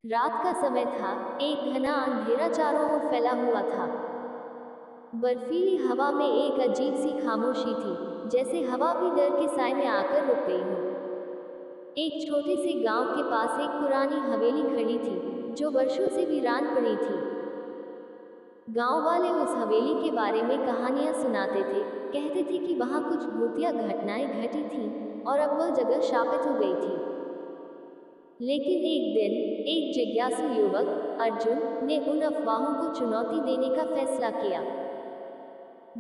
रात का समय था। एक घना अंधेरा चारों ओर फैला हुआ था। बर्फीली हवा में एक अजीब सी खामोशी थी, जैसे हवा भी डर के साए में आकर रुक गई हो। एक छोटे से गांव के पास एक पुरानी हवेली खड़ी थी, जो वर्षों से वीरान पड़ी थी। गांव वाले उस हवेली के बारे में कहानियां सुनाते थे। कहते थे कि वहां कुछ भूतिया घटनाएं घटी थीं और अब वह जगह शापित हो गई थी। लेकिन एक दिन एक जिज्ञासु युवक अर्जुन ने उन अफवाहों को चुनौती देने का फैसला किया।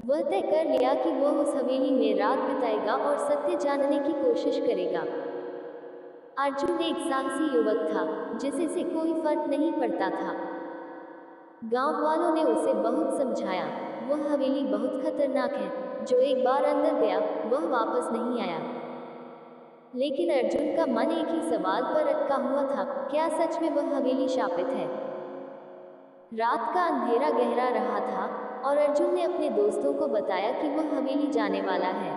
वह तय कर लिया कि वह उस हवेली में रात बिताएगा और सत्य जानने की कोशिश करेगा। अर्जुन एक साहसी युवक था, जिसे से कोई फर्क नहीं पड़ता था। गांव वालों ने उसे बहुत समझाया। वह हवेली बहुत खतरनाक है, जो एक बार अंदर गया वह वापस नहीं आया। लेकिन अर्जुन का मन एक ही सवाल पर अटका हुआ था, क्या सच में वह हवेली शापित है? रात का अंधेरा गहरा रहा था और अर्जुन ने अपने दोस्तों को बताया कि वह हवेली जाने वाला है।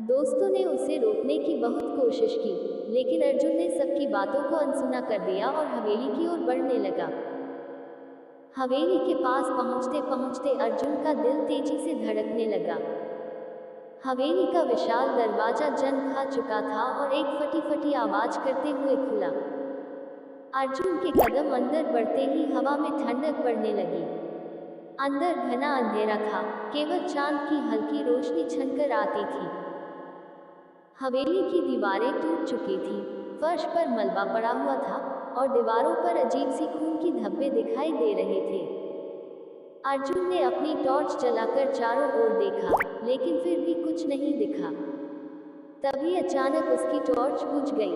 दोस्तों ने उसे रोकने की बहुत कोशिश की, लेकिन अर्जुन ने सबकी बातों को अनसुना कर दिया और हवेली की ओर बढ़ने लगा। हवेली के पास पहुंचते पहुंचते अर्जुन का दिल तेजी से धड़कने लगा। हवेली का विशाल दरवाजा जंग खा चुका था और एक फटी फटी आवाज करते हुए खुला। अर्जुन के कदम अंदर बढ़ते ही हवा में ठंडक पड़ने लगी। अंदर घना अंधेरा था, केवल चांद की हल्की रोशनी छनकर आती थी। हवेली की दीवारें टूट चुकी थीं, फर्श पर मलबा पड़ा हुआ था और दीवारों पर अजीब सी खून की धब्बे दिखाई दे रहे थे। अर्जुन ने अपनी टॉर्च जलाकर चारों ओर देखा, लेकिन फिर भी कुछ नहीं दिखा। तभी अचानक उसकी टॉर्च बुझ गई।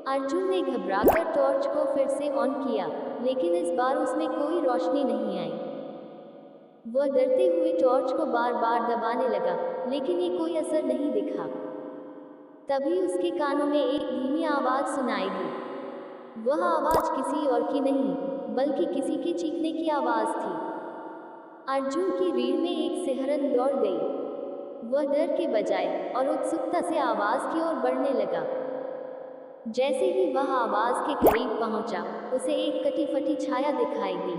अर्जुन ने घबराकर टॉर्च को फिर से ऑन किया, लेकिन इस बार उसमें कोई रोशनी नहीं आई। वह डरते हुए टॉर्च को बार बार दबाने लगा, लेकिन ये कोई असर नहीं दिखा। तभी उसके कानों में एक धीमी आवाज सुनाई दी। वह आवाज किसी और की नहीं, बल्कि किसी के चीखने की आवाज थी। अर्जुन की रीढ़ में एक सिहरन दौड़ गई। वह डर के बजाय और उत्सुकता से आवाज की ओर बढ़ने लगा। जैसे ही वह आवाज के करीब पहुंचा, उसे एक कटी फटी छाया दिखाई दी।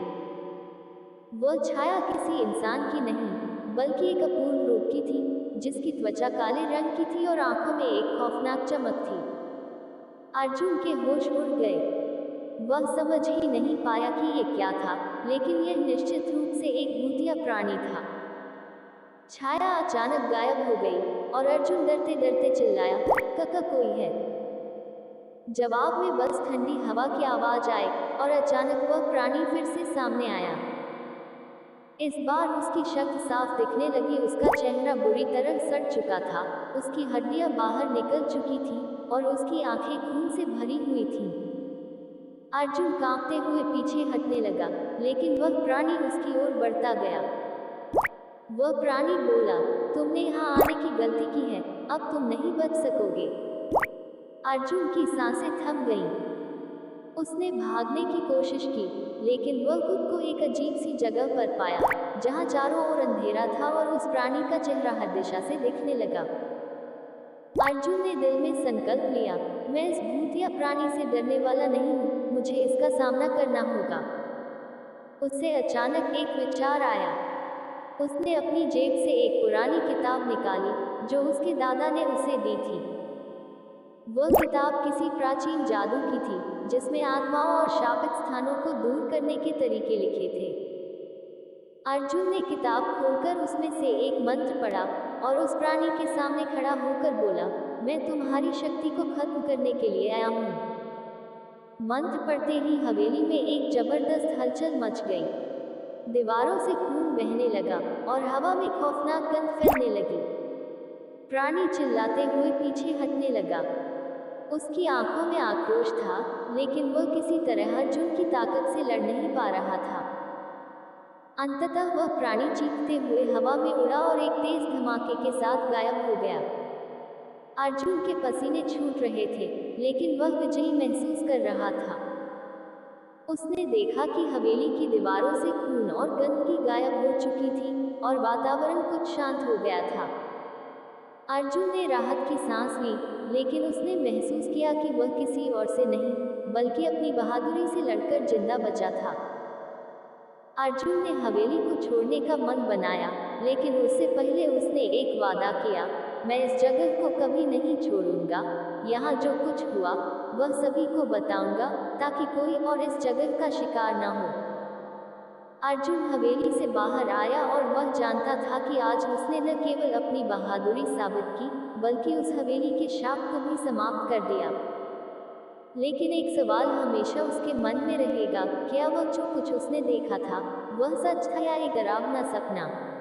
वह छाया किसी इंसान की नहीं, बल्कि एक अपूर्व रूप की थी, जिसकी त्वचा काले रंग की थी और आंखों में एक खौफनाक चमक थी। अर्जुन के होश उड़ गए। वह समझ ही नहीं पाया कि यह क्या था, लेकिन यह निश्चित रूप से एक भूतिया प्राणी था। छाया अचानक गायब हो गई और अर्जुन डरते डरते चिल्लाया, काका कोई है? जवाब में बस ठंडी हवा की आवाज आई और अचानक वह प्राणी फिर से सामने आया। इस बार उसकी शक्ल साफ दिखने लगी। उसका चेहरा बुरी तरह सड़ चुका था, उसकी हड्डियां बाहर निकल चुकी थीं और उसकी आंखें खून से भरी हुई थीं। अर्जुन कांपते हुए पीछे हटने लगा, लेकिन वह प्राणी उसकी ओर बढ़ता गया। वह प्राणी बोला, तुमने यहाँ आने की गलती की है, अब तुम नहीं बच सकोगे। अर्जुन की सांसें थम गईं। उसने भागने की कोशिश की, लेकिन वह खुद को एक अजीब सी जगह पर पाया, जहां चारों ओर अंधेरा था और उस प्राणी का चेहरा हर दिशा से दिखने लगा। अर्जुन ने दिल में संकल्प लिया, मैं इस भूतिया प्राणी से डरने वाला नहीं हूँ, मुझे इसका सामना करना होगा। उसे अचानक एक विचार आया। उसने अपनी जेब से एक पुरानी किताब निकाली, जो उसके दादा ने उसे दी थी। वह किताब किसी प्राचीन जादू की थी, जिसमें आत्माओं और शापित स्थानों को दूर करने के तरीके लिखे थे। अर्जुन ने किताब खोलकर उसमें से एक मंत्र पढ़ा और उस प्राणी के सामने खड़ा होकर बोला, मैं तुम्हारी शक्ति को खत्म करने के लिए आया हूँ। मंत्र पढ़ते ही हवेली में एक जबरदस्त हलचल मच गई। दीवारों से खून बहने लगा और हवा में खौफनाक गंध फैलने लगी। प्राणी चिल्लाते हुए पीछे हटने लगा। उसकी आंखों में आक्रोश था, लेकिन वह किसी तरह अर्जुन की ताकत से लड़ नहीं पा रहा था। अंततः वह प्राणी चीखते हुए हवा में उड़ा और एक तेज धमाके के साथ गायब हो गया। अर्जुन के पसीने छूट रहे थे, लेकिन वह विजयी महसूस कर रहा था। उसने देखा कि हवेली की दीवारों से खून और गंदगी गायब हो चुकी थी और वातावरण कुछ शांत हो गया था। अर्जुन ने राहत की सांस ली, लेकिन उसने महसूस किया कि वह किसी और से नहीं, बल्कि अपनी बहादुरी से लड़कर जिंदा बचा था। अर्जुन ने हवेली को छोड़ने का मन बनाया, लेकिन उससे पहले उसने एक वादा किया, मैं इस जगह को कभी नहीं छोड़ूंगा। यहाँ जो कुछ हुआ वह सभी को बताऊंगा, ताकि कोई और इस जगह का शिकार न हो। अर्जुन हवेली से बाहर आया और वह जानता था कि आज उसने न केवल अपनी बहादुरी साबित की, बल्कि उस हवेली के शाप को भी समाप्त कर दिया। लेकिन एक सवाल हमेशा उसके मन में रहेगा, क्या वह जो कुछ उसने देखा था वह सच था या एक डरावना सपना।